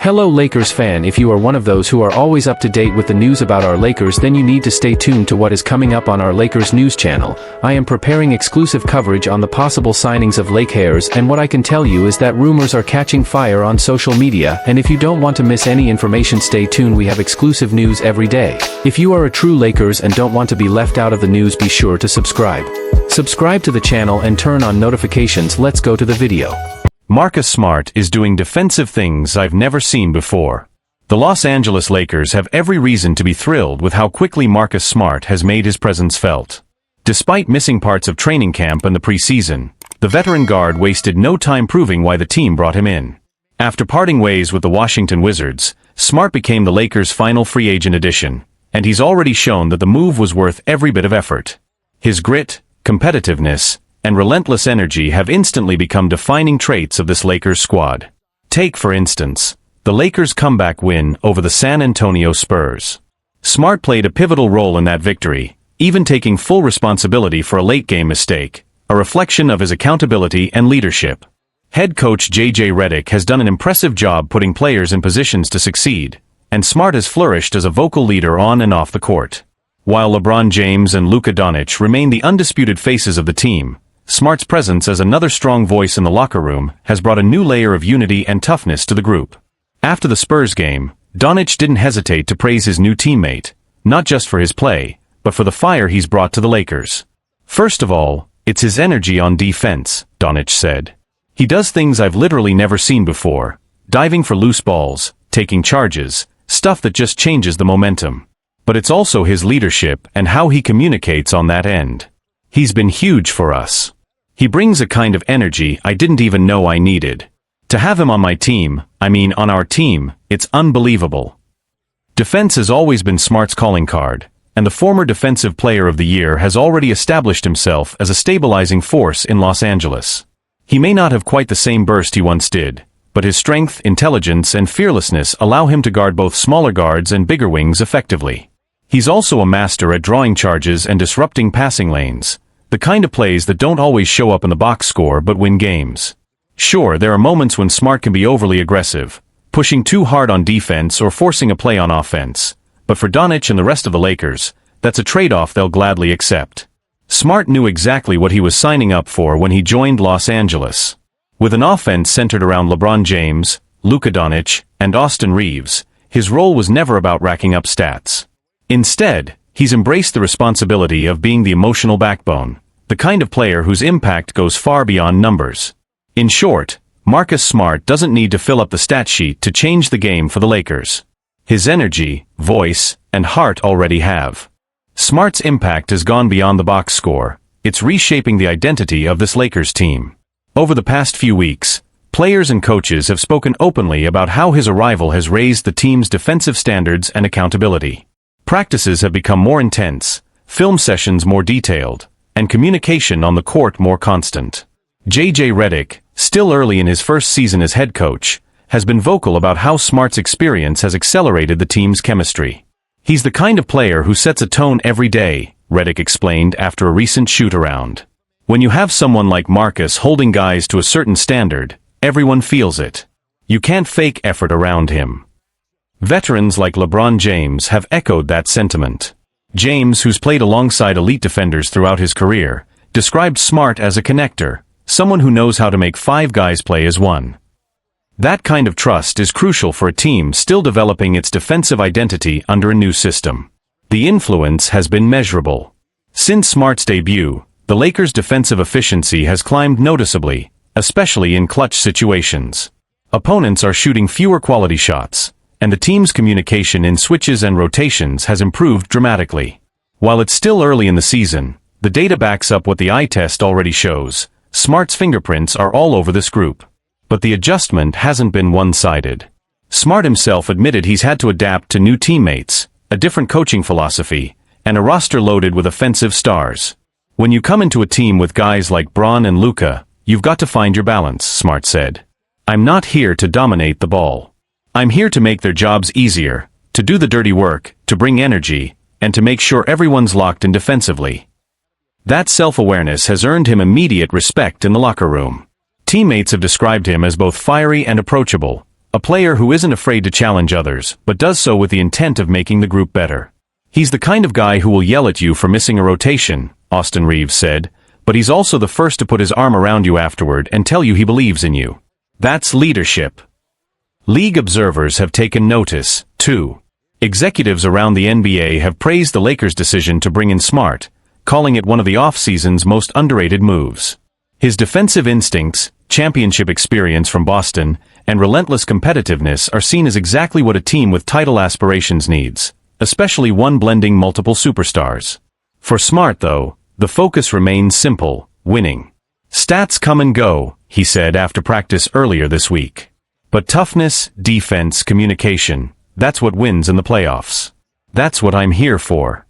Hello Lakers fan, if you are one of those who are always up to date with the news about our Lakers, then you need to stay tuned to what is coming up on our Lakers news channel. I am preparing exclusive coverage on the possible signings of Lakers, and what I can tell you is that rumors are catching fire on social media, and if you don't want to miss any information, stay tuned. We have exclusive news every day. If you are a true Lakers and don't want to be left out of the news, be sure to subscribe. Subscribe to the channel and turn on notifications. Let's go to the video. Marcus Smart is doing defensive things I've never seen before. The Los Angeles Lakers have every reason to be thrilled with how quickly Marcus Smart has made his presence felt. Despite missing parts of training camp and the preseason, the veteran guard wasted no time proving why the team brought him in. After parting ways with the Washington Wizards, Smart became the Lakers' final free agent addition, and he's already shown that the move was worth every bit of effort. His grit, competitiveness, and relentless energy have instantly become defining traits of this Lakers squad. Take, for instance, the Lakers' comeback win over the San Antonio Spurs. Smart played a pivotal role in that victory, even taking full responsibility for a late-game mistake, a reflection of his accountability and leadership. Head coach J.J. Redick has done an impressive job putting players in positions to succeed, and Smart has flourished as a vocal leader on and off the court. While LeBron James and Luka Doncic remain the undisputed faces of the team, Smart's presence as another strong voice in the locker room has brought a new layer of unity and toughness to the group. After the Spurs game, Doncic didn't hesitate to praise his new teammate, not just for his play, but for the fire he's brought to the Lakers. "First of all, it's his energy on defense," Doncic said. "He does things I've literally never seen before, diving for loose balls, taking charges, stuff that just changes the momentum. But it's also his leadership and how he communicates on that end. He's been huge for us. He brings a kind of energy I didn't even know I needed. To have him on my team, on our team, it's unbelievable." Defense has always been Smart's calling card, and the former Defensive Player of the Year has already established himself as a stabilizing force in Los Angeles. He may not have quite the same burst he once did, but his strength, intelligence, and fearlessness allow him to guard both smaller guards and bigger wings effectively. He's also a master at drawing charges and disrupting passing lanes, the kind of plays that don't always show up in the box score but win games. Sure, there are moments when Smart can be overly aggressive, pushing too hard on defense or forcing a play on offense, but for Doncic and the rest of the Lakers, that's a trade-off they'll gladly accept. Smart knew exactly what he was signing up for when he joined Los Angeles. With an offense centered around LeBron James, Luka Doncic, and Austin Reeves, his role was never about racking up stats. Instead, he's embraced the responsibility of being the emotional backbone, the kind of player whose impact goes far beyond numbers. In short, Marcus Smart doesn't need to fill up the stat sheet to change the game for the Lakers. His energy, voice, and heart already have. Smart's impact has gone beyond the box score. It's reshaping the identity of this Lakers team. Over the past few weeks, players and coaches have spoken openly about how his arrival has raised the team's defensive standards and accountability. Practices have become more intense, film sessions more detailed, and communication on the court more constant. J.J. Redick, still early in his first season as head coach, has been vocal about how Smart's experience has accelerated the team's chemistry. "He's the kind of player who sets a tone every day," Redick explained after a recent shoot-around. "When you have someone like Marcus holding guys to a certain standard, everyone feels it. You can't fake effort around him." Veterans like LeBron James have echoed that sentiment. James, who's played alongside elite defenders throughout his career, described Smart as a connector, someone who knows how to make five guys play as one. That kind of trust is crucial for a team still developing its defensive identity under a new system. The influence has been measurable. Since Smart's debut, the Lakers' defensive efficiency has climbed noticeably, especially in clutch situations. Opponents are shooting fewer quality shots, and the team's communication in switches and rotations has improved dramatically. While it's still early in the season, the data backs up what the eye test already shows. Smart's fingerprints are all over this group. But the adjustment hasn't been one-sided. Smart himself admitted he's had to adapt to new teammates, a different coaching philosophy, and a roster loaded with offensive stars. "When you come into a team with guys like Bron and Luka, you've got to find your balance," Smart said. "I'm not here to dominate the ball. I'm here to make their jobs easier, to do the dirty work, to bring energy, and to make sure everyone's locked in defensively." That self-awareness has earned him immediate respect in the locker room. Teammates have described him as both fiery and approachable, A player who isn't afraid to challenge others, but does so with the intent of making the group better. He's the kind of guy who will yell at you for missing a rotation, Austin Reeves said, but he's also the first to put his arm around you afterward and tell you he believes in you. That's leadership. League observers have taken notice, too. Executives around the NBA have praised the Lakers' decision to bring in Smart, calling it one of the off-season's most underrated moves. His defensive instincts, championship experience from Boston, and relentless competitiveness are seen as exactly what a team with title aspirations needs, especially one blending multiple superstars. For Smart, though, the focus remains simple: winning. Stats come and go, he said after practice earlier this week. But toughness, defense, communication, that's what wins in the playoffs. That's what I'm here for.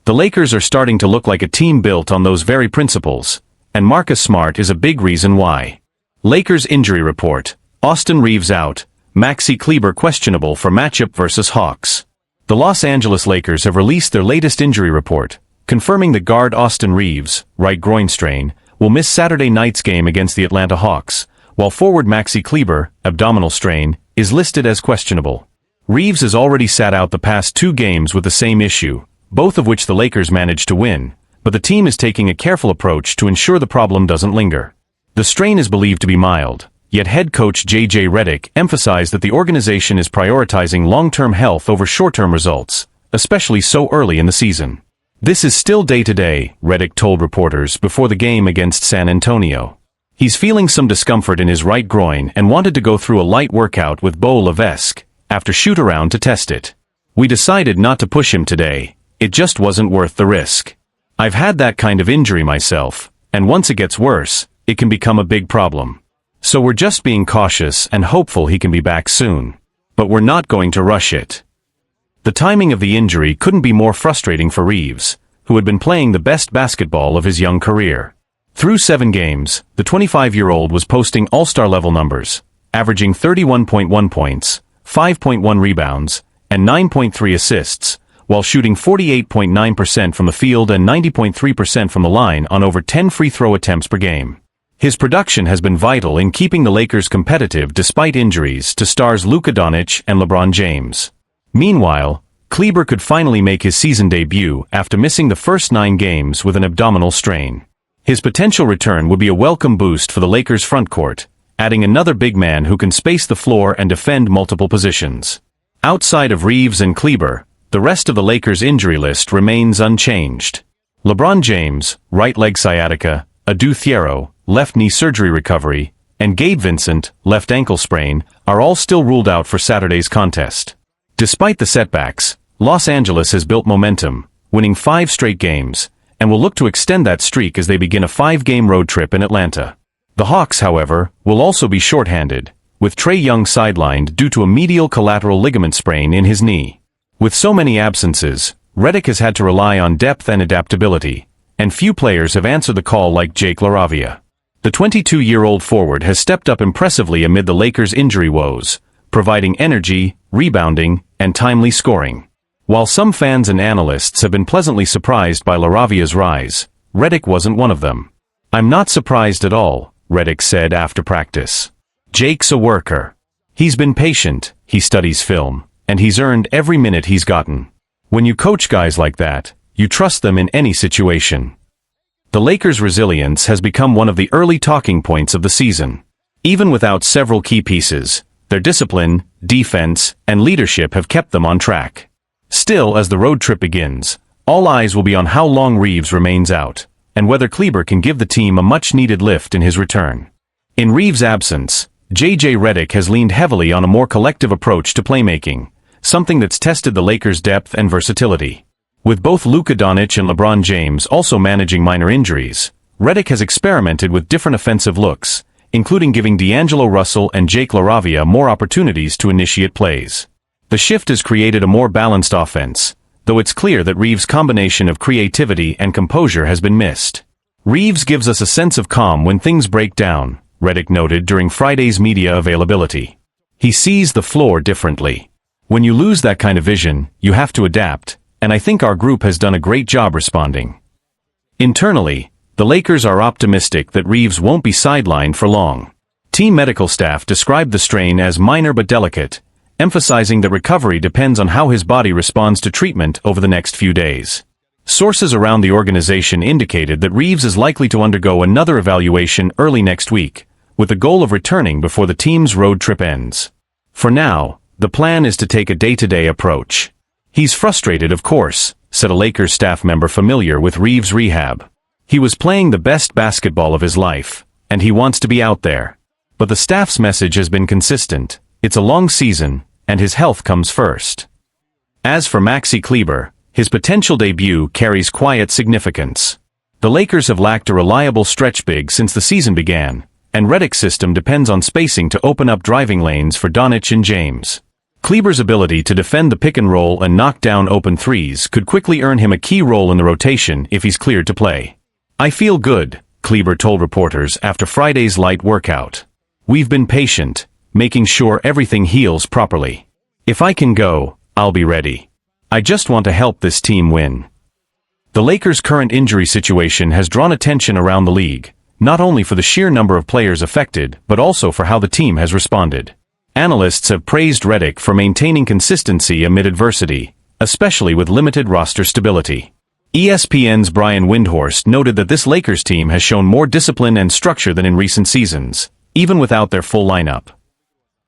The Lakers are starting to look like a team built on those very principles, and Marcus Smart is a big reason why. Lakers injury report: Austin Reeves out, Maxi Kleber questionable for matchup versus Hawks. The Los Angeles Lakers have released their latest injury report, confirming that guard Austin Reeves, right groin strain, will miss Saturday night's game against the Atlanta Hawks, while forward Maxi Kleber, abdominal strain, is listed as questionable. Reeves has already sat out the past 2 games with the same issue, both of which the Lakers managed to win, but the team is taking a careful approach to ensure the problem doesn't linger. The strain is believed to be mild, yet head coach J.J. Redick emphasized that the organization is prioritizing long-term health over short-term results, especially so early in the season. This is still day-to-day, Redick told reporters before the game against San Antonio. He's feeling some discomfort in his right groin and wanted to go through a light workout with Bo Levesque after shoot-around to test it. We decided not to push him today. It just wasn't worth the risk. I've had that kind of injury myself, and once it gets worse, it can become a big problem. So we're just being cautious and hopeful he can be back soon. But we're not going to rush it. The timing of the injury couldn't be more frustrating for Reeves, who had been playing the best basketball of his young career. Through 7 games, the 25-year-old was posting all-star level numbers, averaging 31.1 points, 5.1 rebounds, and 9.3 assists, while shooting 48.9% from the field and 90.3% from the line on over 10 free throw attempts per game. His production has been vital in keeping the Lakers competitive despite injuries to stars Luka Doncic and LeBron James. Meanwhile, Kleber could finally make his season debut after missing the first 9 games with an abdominal strain. His potential return would be a welcome boost for the Lakers' frontcourt, adding another big man who can space the floor and defend multiple positions. Outside of Reeves and Kleber, the rest of the Lakers' injury list remains unchanged. LeBron James, right leg sciatica, Adu Thiero, left knee surgery recovery, and Gabe Vincent, left ankle sprain, are all still ruled out for Saturday's contest. Despite the setbacks, Los Angeles has built momentum, winning 5 straight games, and will look to extend that streak as they begin a 5-game road trip in Atlanta. The Hawks, however, will also be shorthanded, with Trae Young sidelined due to a medial collateral ligament sprain in his knee. With so many absences, Redick has had to rely on depth and adaptability, and few players have answered the call like Jake LaRavia. The 22-year-old forward has stepped up impressively amid the Lakers' injury woes, providing energy, rebounding, and timely scoring. While some fans and analysts have been pleasantly surprised by LaRavia's rise, Redick wasn't one of them. "I'm not surprised at all," Redick said after practice. "Jake's a worker. He's been patient, he studies film, and he's earned every minute he's gotten. When you coach guys like that, you trust them in any situation." The Lakers' resilience has become one of the early talking points of the season. Even without several key pieces, their discipline, defense, and leadership have kept them on track. Still, as the road trip begins, all eyes will be on how long Reeves remains out, and whether Kleber can give the team a much-needed lift in his return. In Reeves' absence, J.J. Redick has leaned heavily on a more collective approach to playmaking, something that's tested the Lakers' depth and versatility. With both Luka Doncic and LeBron James also managing minor injuries, Redick has experimented with different offensive looks, including giving D'Angelo Russell and Jake LaRavia more opportunities to initiate plays. The shift has created a more balanced offense, though it's clear that Reeves' combination of creativity and composure has been missed. "Reeves gives us a sense of calm when things break down," Redick noted during Friday's media availability. "He sees the floor differently. When you lose that kind of vision, you have to adapt, and I think our group has done a great job responding." Internally, the Lakers are optimistic that Reeves won't be sidelined for long. Team medical staff described the strain as minor but delicate, emphasizing that recovery depends on how his body responds to treatment over the next few days. Sources around the organization indicated that Reeves is likely to undergo another evaluation early next week, with the goal of returning before the team's road trip ends. For now, the plan is to take a day-to-day approach. He's frustrated, of course, said a Lakers staff member familiar with Reeves' rehab. He was playing the best basketball of his life, and he wants to be out there. But the staff's message has been consistent. It's a long season, and his health comes first. As for Maxi Kleber, his potential debut carries quiet significance. The Lakers have lacked a reliable stretch big since the season began, and Redick's system depends on spacing to open up driving lanes for Doncic and James. Kleber's ability to defend the pick and roll and knock down open threes could quickly earn him a key role in the rotation if he's cleared to play. "I feel good," Kleber told reporters after Friday's light workout. "We've been patient, making sure everything heals properly. If I can go, I'll be ready. I just want to help this team win." The Lakers' current injury situation has drawn attention around the league, not only for the sheer number of players affected, but also for how the team has responded. Analysts have praised Redick for maintaining consistency amid adversity, especially with limited roster stability. ESPN's Brian Windhorst noted that this Lakers team has shown more discipline and structure than in recent seasons, even without their full lineup.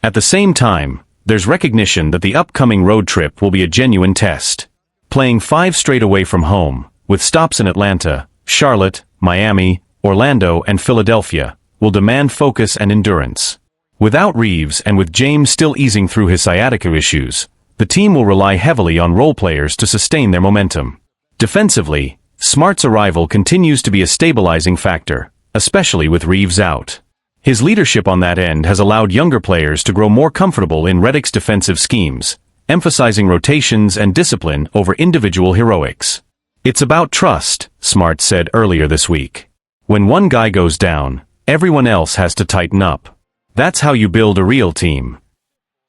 At the same time, there's recognition that the upcoming road trip will be a genuine test. Playing 5 straight away from home, with stops in Atlanta, Charlotte, Miami, Orlando, and Philadelphia, will demand focus and endurance. Without Reeves and with James still easing through his sciatica issues, the team will rely heavily on role players to sustain their momentum. Defensively, Smart's arrival continues to be a stabilizing factor, especially with Reeves out. His leadership on that end has allowed younger players to grow more comfortable in Redick's defensive schemes, emphasizing rotations and discipline over individual heroics. "It's about trust," Smart said earlier this week. "When one guy goes down, everyone else has to tighten up. That's how you build a real team."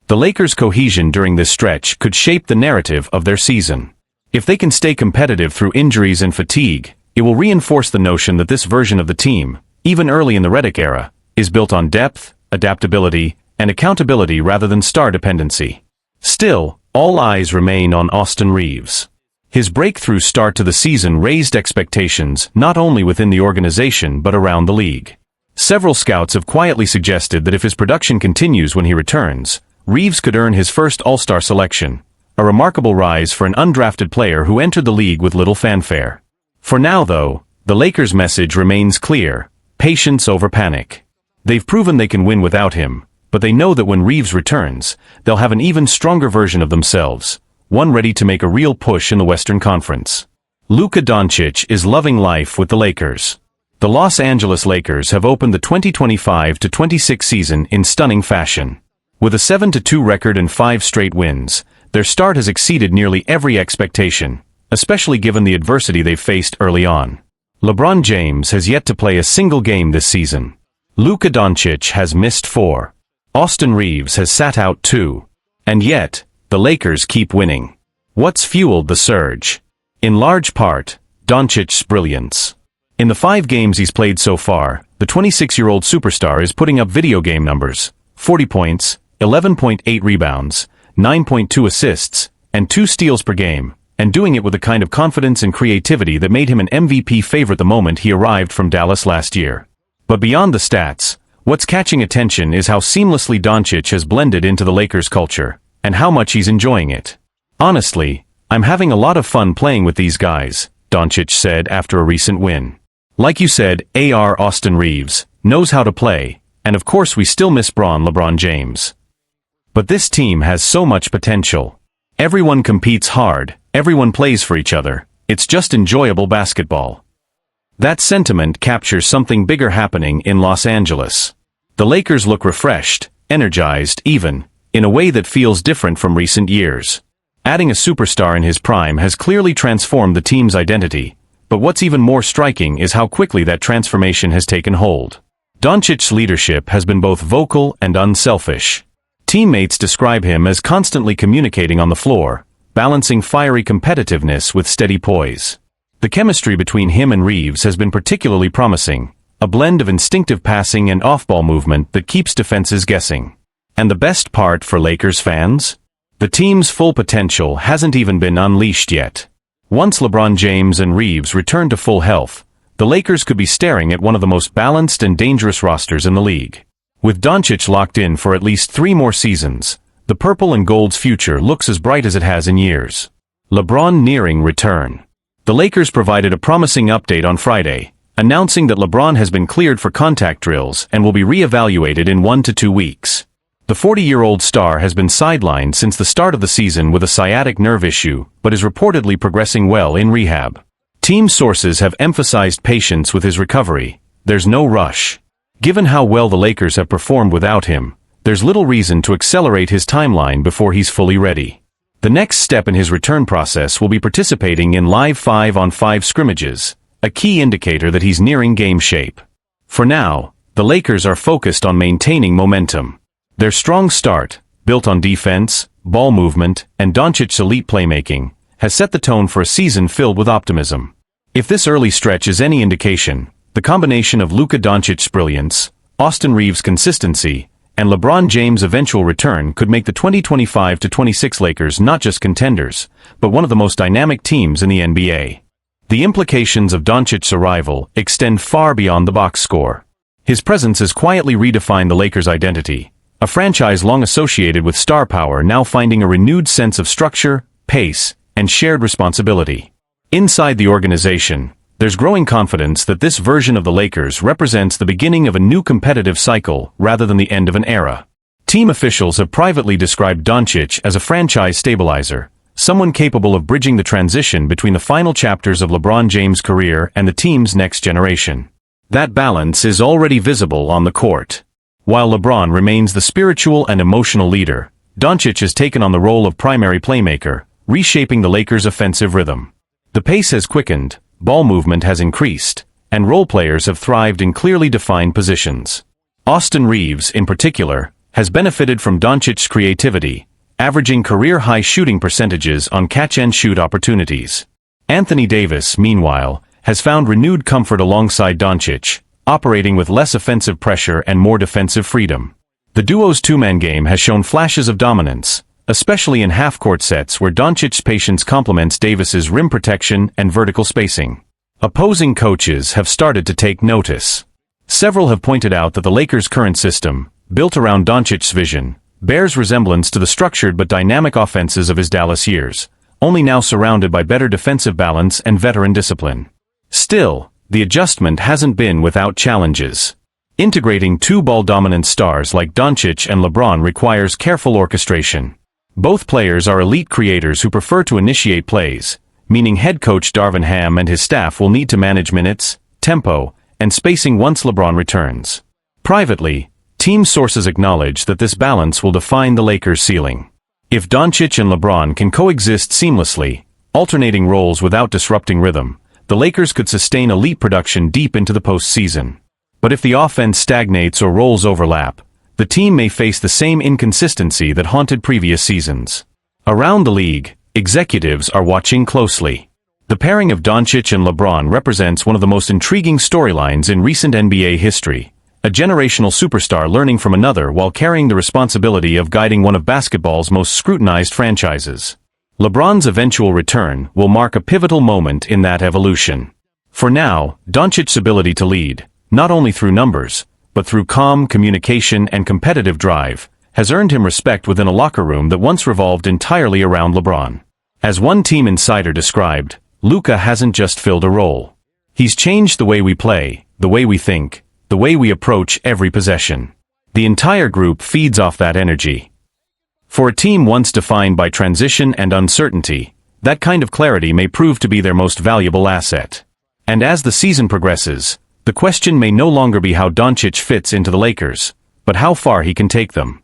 The Lakers' cohesion during this stretch could shape the narrative of their season. If they can stay competitive through injuries and fatigue, it will reinforce the notion that this version of the team, even early in the Redick era, is built on depth, adaptability, and accountability rather than star dependency. Still, all eyes remain on Austin Reeves. His breakthrough start to the season raised expectations not only within the organization but around the league. Several scouts have quietly suggested that if his production continues when he returns, Reeves could earn his first All-Star selection, a remarkable rise for an undrafted player who entered the league with little fanfare. For now, though, the Lakers' message remains clear: patience over panic. They've proven they can win without him, but they know that when Reeves returns, they'll have an even stronger version of themselves, one ready to make a real push in the Western Conference. Luka Doncic is loving life with the Lakers. The Los Angeles Lakers have opened the 2025-26 season in stunning fashion. With a 7-2 record and 5 straight wins, their start has exceeded nearly every expectation, especially given the adversity they've faced early on. LeBron James has yet to play a single game this season. Luka Doncic has missed 4. Austin Reeves has sat out 2. And yet, the Lakers keep winning. What's fueled the surge? In large part, Doncic's brilliance. In the 5 games he's played so far, the 26-year-old superstar is putting up video game numbers: 40 points, 11.8 rebounds, 9.2 assists, and 2 steals per game, and doing it with a kind of confidence and creativity that made him an MVP favorite the moment he arrived from Dallas last year. But beyond the stats, what's catching attention is how seamlessly Doncic has blended into the Lakers culture, and how much he's enjoying it. "Honestly, I'm having a lot of fun playing with these guys," Doncic said after a recent win. "Like you said, Austin Reeves knows how to play, and of course we still miss LeBron James. But this team has so much potential. Everyone competes hard, everyone plays for each other, it's just enjoyable basketball." That sentiment captures something bigger happening in Los Angeles. The Lakers look refreshed, energized even, in a way that feels different from recent years. Adding a superstar in his prime has clearly transformed the team's identity, but what's even more striking is how quickly that transformation has taken hold. Doncic's leadership has been both vocal and unselfish. Teammates describe him as constantly communicating on the floor, balancing fiery competitiveness with steady poise. The chemistry between him and Reeves has been particularly promising, a blend of instinctive passing and off-ball movement that keeps defenses guessing. And the best part for Lakers fans? The team's full potential hasn't even been unleashed yet. Once LeBron James and Reeves return to full health, the Lakers could be staring at one of the most balanced and dangerous rosters in the league. With Doncic locked in for at least 3 more seasons, the purple and gold's future looks as bright as it has in years. LeBron nearing return. The Lakers provided a promising update on Friday, announcing that LeBron has been cleared for contact drills and will be re-evaluated in 1 to 2 weeks. The 40-year-old star has been sidelined since the start of the season with a sciatic nerve issue, but is reportedly progressing well in rehab. Team sources have emphasized patience with his recovery. There's no rush. Given how well the Lakers have performed without him, there's little reason to accelerate his timeline before he's fully ready. The next step in his return process will be participating in live 5-on-5 scrimmages, a key indicator that he's nearing game shape. For now, the Lakers are focused on maintaining momentum. Their strong start, built on defense, ball movement, and Doncic's elite playmaking, has set the tone for a season filled with optimism. If this early stretch is any indication, the combination of Luka Doncic's brilliance, Austin Reeves' consistency, and LeBron James' eventual return could make the 2025-26 Lakers not just contenders, but one of the most dynamic teams in the NBA. The implications of Doncic's arrival extend far beyond the box score. His presence has quietly redefined the Lakers' identity, a franchise long associated with star power now finding a renewed sense of structure, pace, and shared responsibility. Inside the organization, there's growing confidence that this version of the Lakers represents the beginning of a new competitive cycle rather than the end of an era. Team officials have privately described Doncic as a franchise stabilizer, someone capable of bridging the transition between the final chapters of LeBron James' career and the team's next generation. That balance is already visible on the court. While LeBron remains the spiritual and emotional leader, Doncic has taken on the role of primary playmaker, reshaping the Lakers' offensive rhythm. The pace has quickened, ball movement has increased, and role players have thrived in clearly defined positions. Austin Reeves, in particular, has benefited from Doncic's creativity, averaging career-high shooting percentages on catch-and-shoot opportunities. Anthony Davis, meanwhile, has found renewed comfort alongside Doncic, operating with less offensive pressure and more defensive freedom. The duo's two-man game has shown flashes of dominance, especially in half-court sets where Doncic's patience complements Davis's rim protection and vertical spacing. Opposing coaches have started to take notice. Several have pointed out that the Lakers' current system, built around Doncic's vision, bears resemblance to the structured but dynamic offenses of his Dallas years, only now surrounded by better defensive balance and veteran discipline. Still, the adjustment hasn't been without challenges. Integrating two ball-dominant stars like Doncic and LeBron requires careful orchestration. Both players are elite creators who prefer to initiate plays, meaning head coach Darvin Ham and his staff will need to manage minutes, tempo, and spacing once LeBron returns. Privately, team sources acknowledge that this balance will define the Lakers' ceiling. If Doncic and LeBron can coexist seamlessly, alternating roles without disrupting rhythm, the Lakers could sustain elite production deep into the postseason. But if the offense stagnates or roles overlap, the team may face the same inconsistency that haunted previous seasons. Around the league, executives are watching closely. The pairing of Doncic and LeBron represents one of the most intriguing storylines in recent NBA history, a generational superstar learning from another while carrying the responsibility of guiding one of basketball's most scrutinized franchises. LeBron's eventual return will mark a pivotal moment in that evolution. For now, Doncic's ability to lead, not only through numbers, but through calm communication and competitive drive, has earned him respect within a locker room that once revolved entirely around LeBron. As one team insider described, Luka hasn't just filled a role. He's changed the way we play, the way we think, the way we approach every possession. The entire group feeds off that energy. For a team once defined by transition and uncertainty, that kind of clarity may prove to be their most valuable asset. And as the season progresses, the question may no longer be how Doncic fits into the Lakers, but how far he can take them.